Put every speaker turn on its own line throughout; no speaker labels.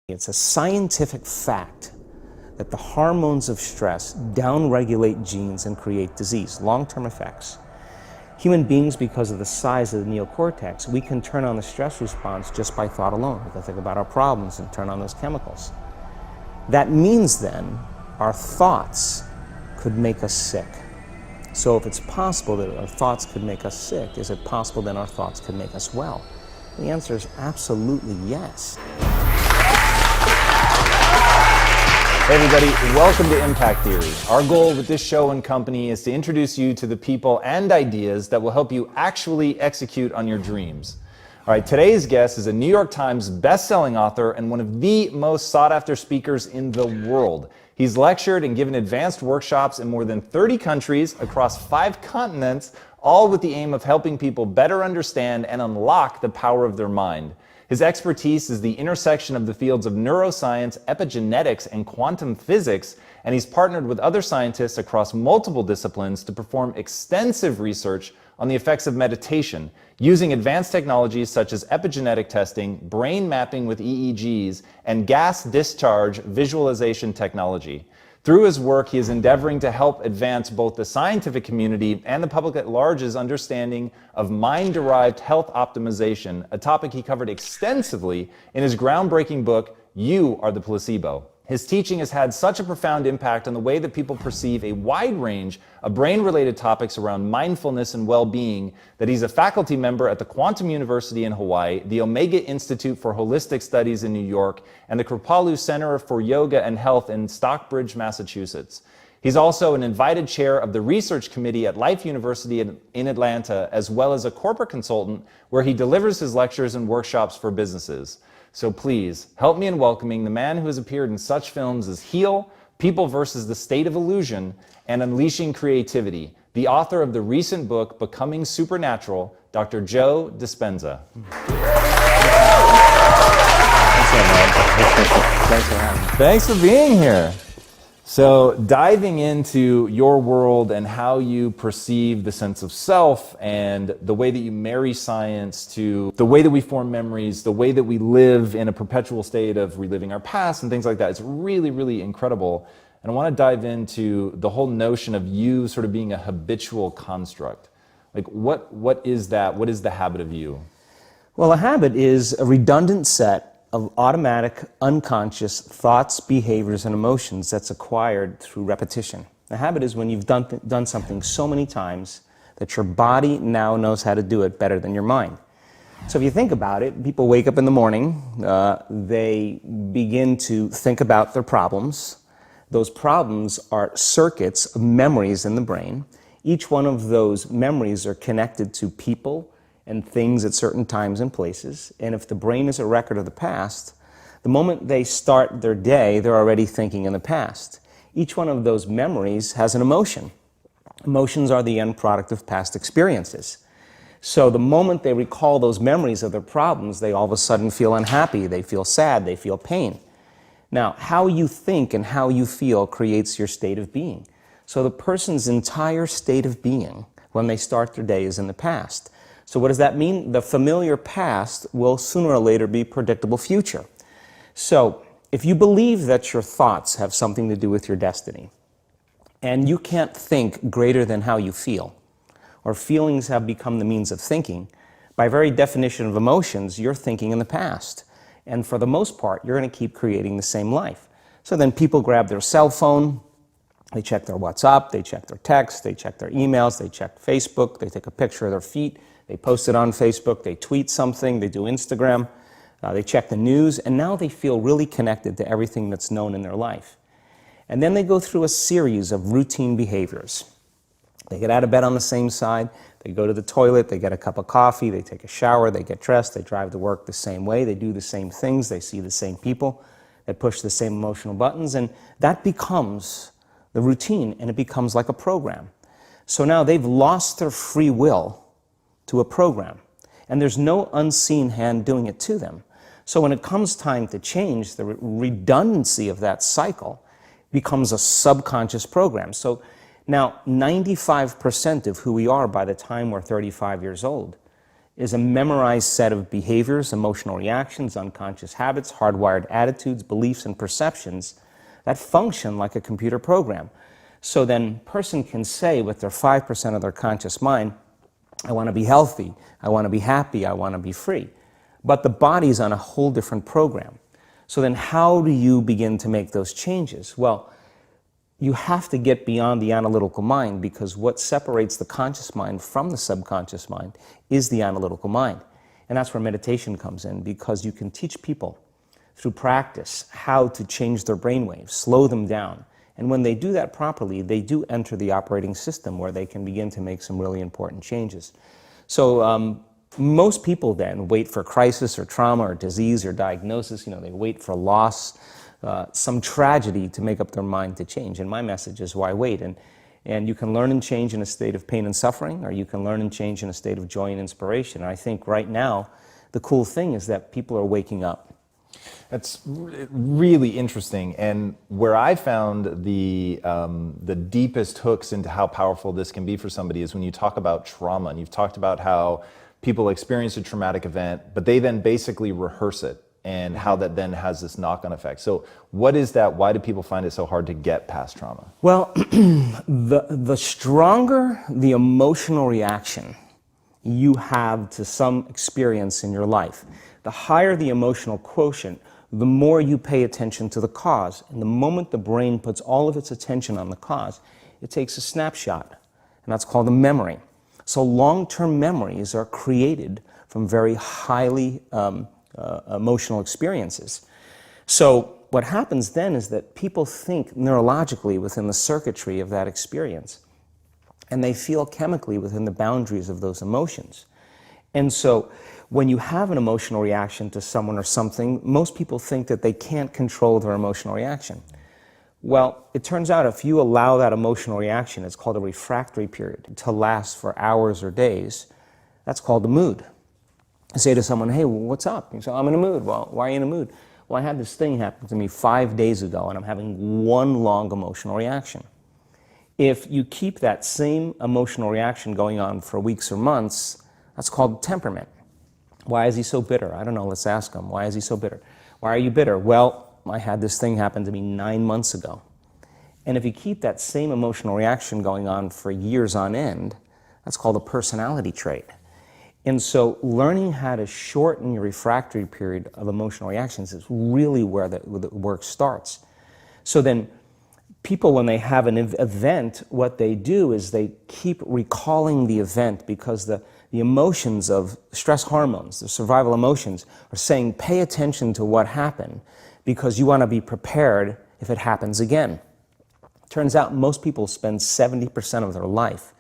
It's a scientific fact that the hormones of stress downregulate genes and create disease, long-term effects. Human beings, because of the size of the neocortex, we can turn on the stress response just by thought alone. We can think about our problems and turn on those chemicals. That means then our thoughts could make us sick. So if it's possible that our thoughts could make us sick, is it possible then our thoughts could make us well? The answer is absolutely yes.
Hey everybody, welcome to Impact Theory. Our goal with this show and company is to introduce you to the people and ideas that will help you actually execute on your dreams. All right, today's guest is a New York Times best-selling author and one of the most sought-after speakers in the world. He's lectured and given advanced workshops in more than 30 countries across 5 continents, all with the aim of helping people better understand and unlock the power of their mind. His expertise is the intersection of the fields of neuroscience, epigenetics, and quantum physics, and he's partnered with other scientists across multiple disciplines to perform extensive research on the effects of meditation, using advanced technologies such as epigenetic testing, brain mapping with EEGs, and gas discharge visualization technology. Through his work, he is endeavoring to help advance both the scientific community and the public at large's understanding of mind-derived health optimization, a topic he covered extensively in his groundbreaking book, You Are the Placebo. His teaching has had such a profound impact on the way that people perceive a wide range of brain-related topics around mindfulness and well-being that he's a faculty member at the Quantum University in Hawaii, the Omega Institute for Holistic Studies in New York, and the Kripalu Center for Yoga and Health in Stockbridge, Massachusetts. He's also an invited chair of the research committee at Life University in Atlanta, as well as a corporate consultant where he delivers his lectures and workshops for businesses. So please, help me in welcoming the man who has appeared in such films as Heal, People versus the State of Illusion, and Unleashing Creativity, the author of the recent book, Becoming Supernatural, Dr. Joe Dispenza. Thanks for being here. So diving into your world and how you perceive the sense of self and the way that you marry science to the way that we form memories, the way that we live in a perpetual state of reliving our past and things like that. It's really, really incredible. And I want to dive into the whole notion of you sort of being a habitual construct. Like what is that? What is the habit of you?
Well, a habit is a redundant set of automatic, unconscious thoughts, behaviors, and emotions that's acquired through repetition. A habit is when you've done something so many times that your body now knows how to do it better than your mind. So if you think about it, people wake up in the morning, they begin to think about their problems. Those problems are circuits of memories in the brain. Each one of those memories are connected to people and things at certain times and places. And if the brain is a record of the past, the moment they start their day, they're already thinking in the past. Each one of those memories has an emotion. Emotions are the end product of past experiences. So the moment they recall those memories of their problems, they all of a sudden feel unhappy, they feel sad, they feel pain. Now, how you think and how you feel creates your state of being. So the person's entire state of being when they start their day is in the past. So what does that mean? The familiar past will sooner or later be predictable future. So if you believe that your thoughts have something to do with your destiny, and you can't think greater than how you feel, or feelings have become the means of thinking, by very definition of emotions, you're thinking in the past. And for the most part, you're going to keep creating the same life. So then people grab their cell phone, they check their WhatsApp, they check their text, they check their emails, they check Facebook, they take a picture of their feet, they post it on Facebook, they tweet something, they do Instagram, they check the news, and now they feel really connected to everything that's known in their life. And then they go through a series of routine behaviors. They get out of bed on the same side, they go to the toilet, they get a cup of coffee, they take a shower, they get dressed, they drive to work the same way, they do the same things, they see the same people, they push the same emotional buttons, and that becomes the routine, and it becomes like a program. So now they've lost their free will to a program, and there's no unseen hand doing it to them. So when it comes time to change, the redundancy of that cycle becomes a subconscious program. So now 95% of who we are by the time we're 35 years old is a memorized set of behaviors, emotional reactions, unconscious habits, hardwired attitudes, beliefs, and perceptions that function like a computer program. So then a person can say with their 5% of their conscious mind, I want to be healthy, I want to be happy, I want to be free. But the body's on a whole different program. So then how do you begin to make those changes? Well, you have to get beyond the analytical mind, because what separates the conscious mind from the subconscious mind is the analytical mind. And that's where meditation comes in, because you can teach people through practice how to change their brainwaves, slow them down. And when they do that properly, they do enter the operating system where they can begin to make some really important changes. So most people then wait for crisis or trauma or disease or diagnosis. They wait for loss, some tragedy to make up their mind to change. And my message is, why wait? And you can learn and change in a state of pain and suffering, or you can learn and change in a state of joy and inspiration. And I think right now, the cool thing is that people are waking up.
That's really interesting, and where I found the deepest hooks into how powerful this can be for somebody is when you talk about trauma, and you've talked about how people experience a traumatic event, but they then basically rehearse it, and how that then has this knock-on effect. So what is that? Why do people find it so hard to get past trauma?
Well, the stronger the emotional reaction you have to some experience in your life, the higher the emotional quotient, the more you pay attention to the cause. And the moment the brain puts all of its attention on the cause, it takes a snapshot, and that's called a memory. So long-term memories are created from very highly emotional experiences. So what happens then is that people think neurologically within the circuitry of that experience, and they feel chemically within the boundaries of those emotions. And so when you have an emotional reaction to someone or something, most people think that they can't control their emotional reaction. Well, it turns out if you allow that emotional reaction, it's called a refractory period, to last for hours or days, that's called a mood. I say to someone, hey, what's up? You say, I'm in a mood. Well, why are you in a mood? Well, I had this thing happen to me 5 days ago, and I'm having one long emotional reaction. If you keep that same emotional reaction going on for weeks or months, that's called temperament. Why is he so bitter? I don't know, let's ask him. Why is he so bitter? Why are you bitter? Well, I had this thing happen to me 9 months ago. And if you keep that same emotional reaction going on for years on end, that's called a personality trait. And so learning how to shorten your refractory period of emotional reactions is really where the work starts. So then people, when they have an event, what they do is they keep recalling the event, because the emotions of stress hormones, the survival emotions, are saying, pay attention to what happened, because you want to be prepared if it happens again. Turns out most people spend 70% of their life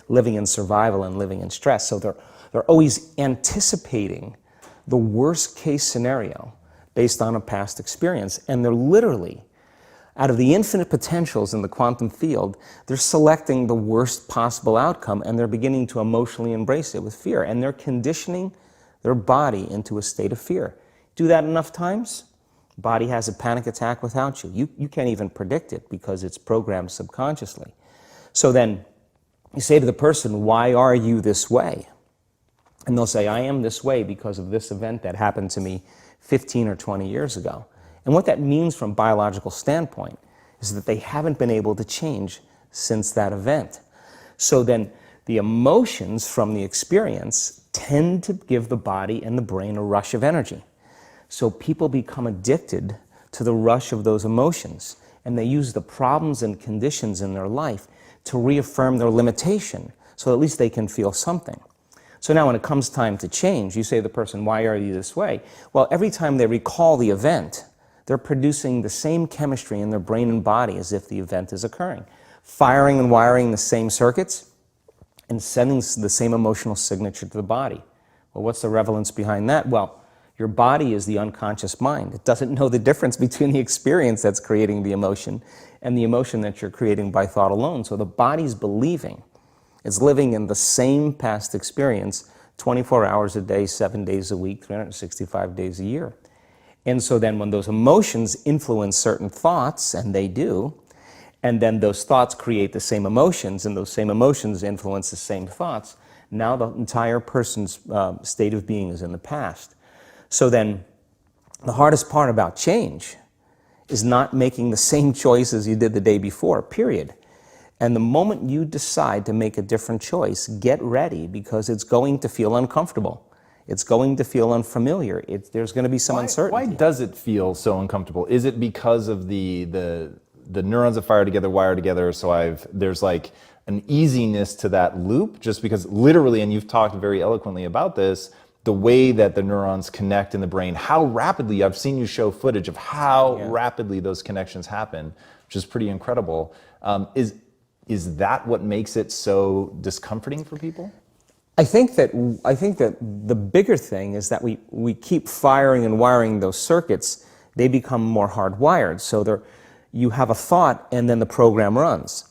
living in survival and living in stress, so they're always anticipating the worst case scenario based on a past experience, and they're literally, out of the infinite potentials in the quantum field, they're selecting the worst possible outcome, and they're beginning to emotionally embrace it with fear, and they're conditioning their body into a state of fear. Do that enough times, body has a panic attack without you. You can't even predict it because it's programmed subconsciously. So then you say to the person, why are you this way? And they'll say, I am this way because of this event that happened to me 15 or 20 years ago. And what that means from a biological standpoint is that they haven't been able to change since that event. So then the emotions from the experience tend to give the body and the brain a rush of energy. So people become addicted to the rush of those emotions, and they use the problems and conditions in their life to reaffirm their limitation, so at least they can feel something. So now when it comes time to change, you say to the person, why are you this way? Well, every time they recall the event, they're producing the same chemistry in their brain and body as if the event is occurring, firing and wiring the same circuits and sending the same emotional signature to the body. Well, what's the relevance behind that? Well, your body is the unconscious mind. It doesn't know the difference between the experience that's creating the emotion and the emotion that you're creating by thought alone. So the body's believing it's living in the same past experience 24 hours a day, 7 days a week, 365 days a year. And so then when those emotions influence certain thoughts, and they do, and then those thoughts create the same emotions, and those same emotions influence the same thoughts, Now the entire person's state of being is in the past. So then the hardest part about change is not making the same choices you did the day before, period. And the moment you decide to make a different choice, get ready, because it's going to feel uncomfortable. It's going to feel unfamiliar. There's going to be some uncertainty.
Why does it feel so uncomfortable? Is it because of the neurons that fire together wire together, so there's like an easiness to that loop, just because literally, and you've talked very eloquently about this, the way that the neurons connect in the brain, how rapidly, I've seen you show footage of how rapidly those connections happen, which is pretty incredible. Is that what makes it so discomforting for people?
I think that the bigger thing is that we keep firing and wiring those circuits. They become more hardwired. So you have a thought and then the program runs.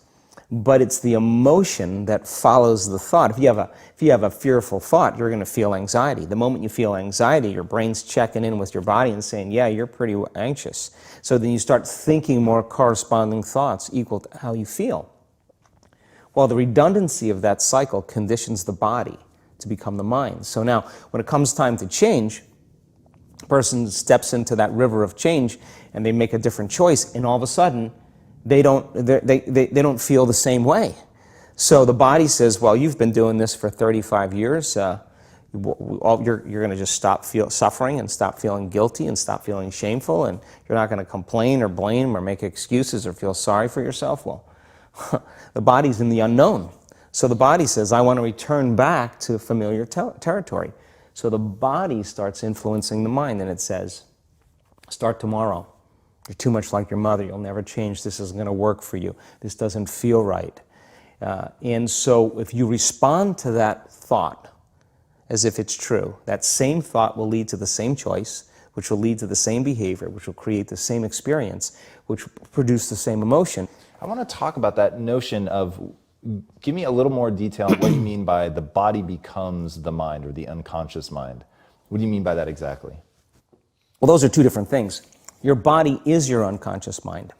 But it's the emotion that follows the thought. If you have a fearful thought, you're going to feel anxiety. The moment you feel anxiety, your brain's checking in with your body and saying, yeah, you're pretty anxious. So then you start thinking more corresponding thoughts equal to how you feel. Well, the redundancy of that cycle conditions the body to become the mind. So now, when it comes time to change, a person steps into that river of change and they make a different choice, and all of a sudden, they don't feel the same way. So the body says, well, you've been doing this for 35 years. You're going to just stop suffering and stop feeling guilty and stop feeling shameful, and you're not going to complain or blame or make excuses or feel sorry for yourself. Well, the body's in the unknown. So the body says, I want to return back to familiar territory. So the body starts influencing the mind, and it says, start tomorrow. You're too much like your mother. You'll never change. This isn't going to work for you. This doesn't feel right. And so if you respond to that thought as if it's true, that same thought will lead to the same choice, which will lead to the same behavior, which will create the same experience, which will produce the same emotion.
I want to talk about that notion of, give me a little more detail on what you mean by the body becomes the mind, or the unconscious mind. What do you mean by that exactly?
Well, those are two different things. Your body is your unconscious mind.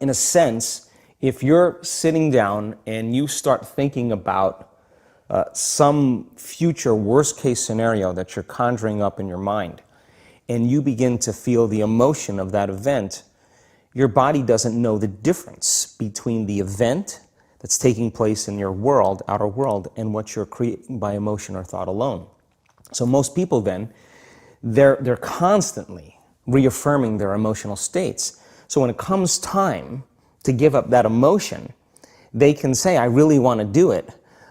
In a sense, if you're sitting down and you start thinking about some future worst case scenario that you're conjuring up in your mind, and you begin to feel the emotion of that event, your body doesn't know the difference between the event that's taking place in your world, outer world, and what you're creating by emotion or thought alone. So most people then, they're constantly reaffirming their emotional states. So when it comes time to give up that emotion, they can say, I really want to do it,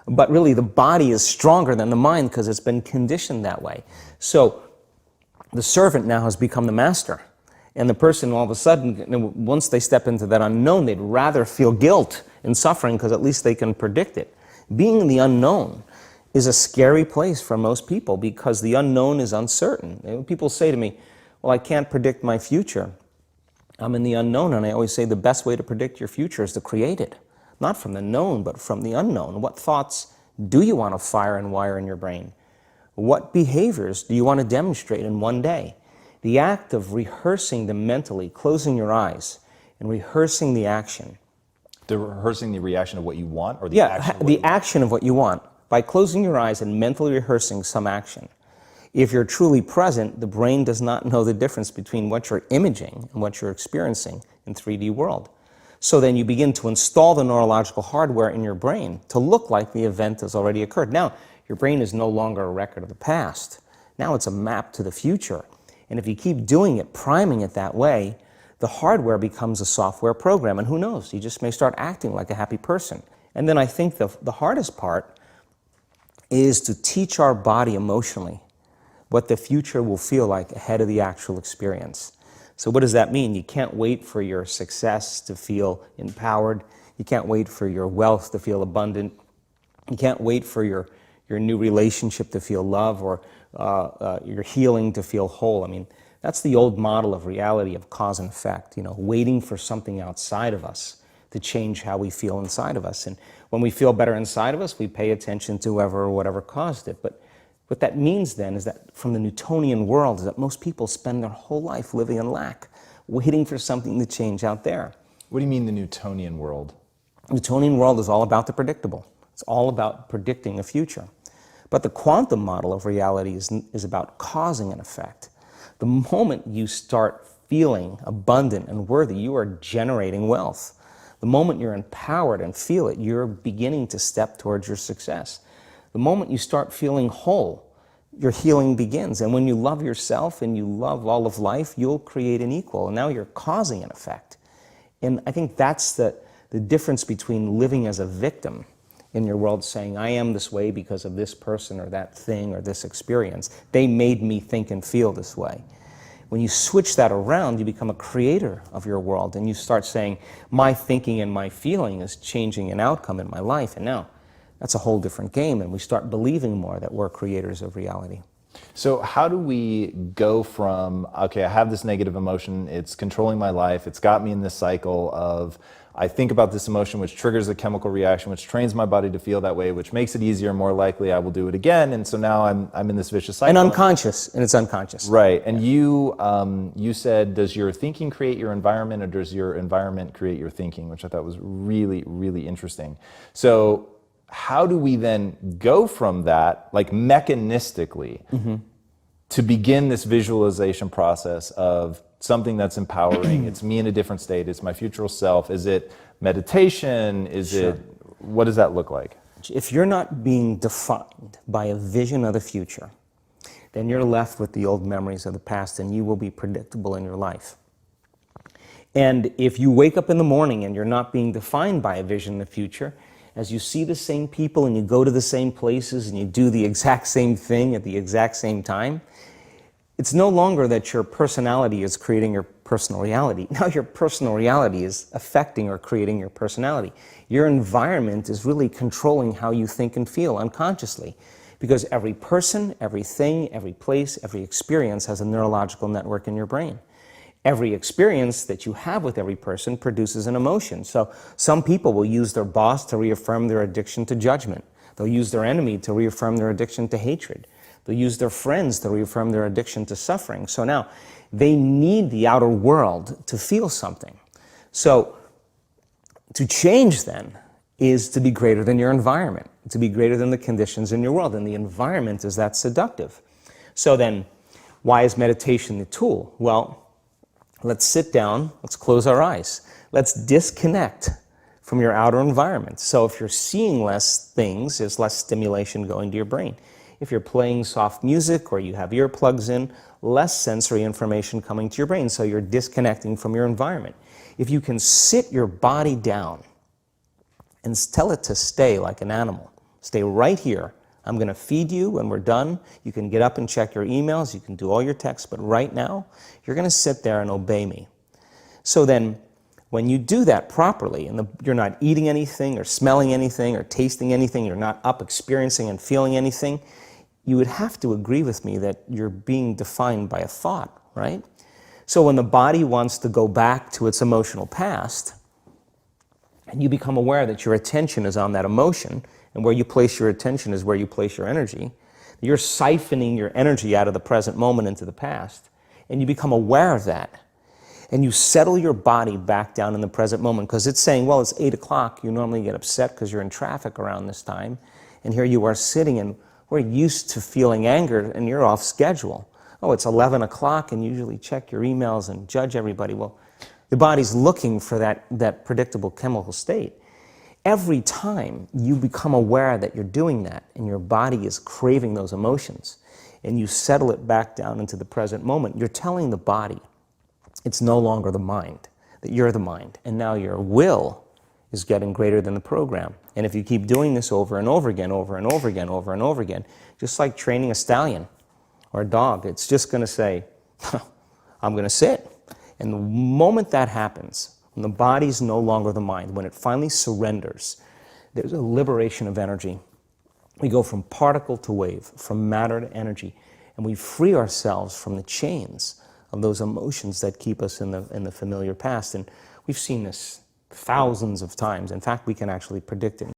but really the body is stronger than the mind because it's been conditioned that way. So the servant now has become the master. And the person, all of a sudden, once they step into that unknown, they'd rather feel guilt and suffering because at least they can predict it. Being in the unknown is a scary place for most people because the unknown is uncertain. People say to me, well, I can't predict my future. I'm in the unknown, and I always say the best way to predict your future is to create it. Not from the known, but from the unknown. What thoughts do you want to fire and wire in your brain? What behaviors do you want to demonstrate in one day? The act of rehearsing them mentally, closing your eyes, and rehearsing the action.
Rehearsing the reaction of what you want, or the action?
The action of what you want. By closing your eyes and mentally rehearsing some action. If you're truly present, the brain does not know the difference between what you're imaging and what you're experiencing in 3D world. So then you begin to install the neurological hardware in your brain to look like the event has already occurred. Now, your brain is no longer a record of the past. Now it's a map to the future. And if you keep doing it, priming it that way, the hardware becomes a software program. And who knows, you just may start acting like a happy person. And then I think the hardest part is to teach our body emotionally what the future will feel like ahead of the actual experience. So what does that mean? You can't wait for your success to feel empowered. You can't wait for your wealth to feel abundant. You can't wait for your new relationship to feel love, or your healing to feel whole. I mean, that's the old model of reality, of cause and effect, waiting for something outside of us to change how we feel inside of us. And when we feel better inside of us, we pay attention to whoever or whatever caused it. But what that means then is that from the Newtonian world is that most people spend their whole life living in lack, waiting for something to change out there.
What do you mean the Newtonian world?
The Newtonian world is all about the predictable. It's all about predicting a future. But the quantum model of reality is about causing an effect. The moment you start feeling abundant and worthy, you are generating wealth. The moment you're empowered and feel it, you're beginning to step towards your success. The moment you start feeling whole, your healing begins. And when you love yourself and you love all of life, you'll create an equal. And now you're causing an effect. And I think that's the difference between living as a victim in your world, saying, I am this way because of this person or that thing or this experience. They made me think and feel this way. When you switch that around, you become a creator of your world, and you start saying, my thinking and my feeling is changing an outcome in my life. And now that's a whole different game, and we start believing more that we're creators of reality.
So how do we go from, okay, I have this negative emotion, it's controlling my life, it's got me in this cycle of, I think about this emotion, which triggers a chemical reaction, which trains my body to feel that way, which makes it easier, more likely I will do it again, and so now I'm in this vicious cycle.
And unconscious, and it's unconscious.
Right, and you said, does your thinking create your environment, or does your environment create your thinking, which I thought was really, really interesting. So how do we then go from that, like mechanistically, to begin this visualization process of something that's empowering? It's me in a different state, it's my future self. Is it meditation? Is it, what does that look like?
If you're not being defined by a vision of the future, then you're left with the old memories of the past, and you will be predictable in your life. And if you wake up in the morning and you're not being defined by a vision of the future, as you see the same people and you go to the same places and you do the exact same thing at the exact same time, it's no longer that your personality is creating your personal reality. Now your personal reality is affecting or creating your personality. Your environment is really controlling how you think and feel unconsciously, because every person, everything, every place, every experience has a neurological network in your brain. Every experience that you have with every person produces an emotion. So some people will use their boss to reaffirm their addiction to judgment. They'll use their enemy to reaffirm their addiction to hatred. They'll use their friends to reaffirm their addiction to suffering. So now they need the outer world to feel something. So to change then is to be greater than your environment, to be greater than the conditions in your world. And the environment is that seductive. So then why is meditation the tool? Well, let's sit down, let's close our eyes. Let's disconnect from your outer environment. So if you're seeing less things, there's less stimulation going to your brain. If you're playing soft music or you have earplugs in, less sensory information coming to your brain, so you're disconnecting from your environment. If you can sit your body down and tell it to stay like an animal, stay right here. I'm going to feed you when we're done. You can get up and check your emails. You can do all your texts. But right now, you're going to sit there and obey me. So then, when you do that properly, and you're not eating anything or smelling anything or tasting anything, you're not up experiencing and feeling anything, you would have to agree with me that you're being defined by a thought, right? So when the body wants to go back to its emotional past, and you become aware that your attention is on that emotion, and where you place your attention is where you place your energy. You're siphoning your energy out of the present moment into the past, and you become aware of that. And you settle your body back down in the present moment, because it's saying, well, it's 8 o'clock. You normally get upset because you're in traffic around this time, and here you are sitting, and we're used to feeling anger, and you're off schedule. Oh, it's 11 o'clock, and you usually check your emails and judge everybody. Well, the body's looking for that predictable chemical state. Every time you become aware that you're doing that and your body is craving those emotions and you settle it back down into the present moment, you're telling the body it's no longer the mind, that you're the mind. And now your will is getting greater than the program. And if you keep doing this over and over again, over and over again, over and over again, just like training a stallion or a dog, it's just going to say, I'm going to sit. And the moment that happens, when the body's no longer the mind, when it finally surrenders, there's a liberation of energy. We go from particle to wave, from matter to energy, and we free ourselves from the chains of those emotions that keep us in the familiar past. And we've seen this thousands of times. In fact, we can actually predict it.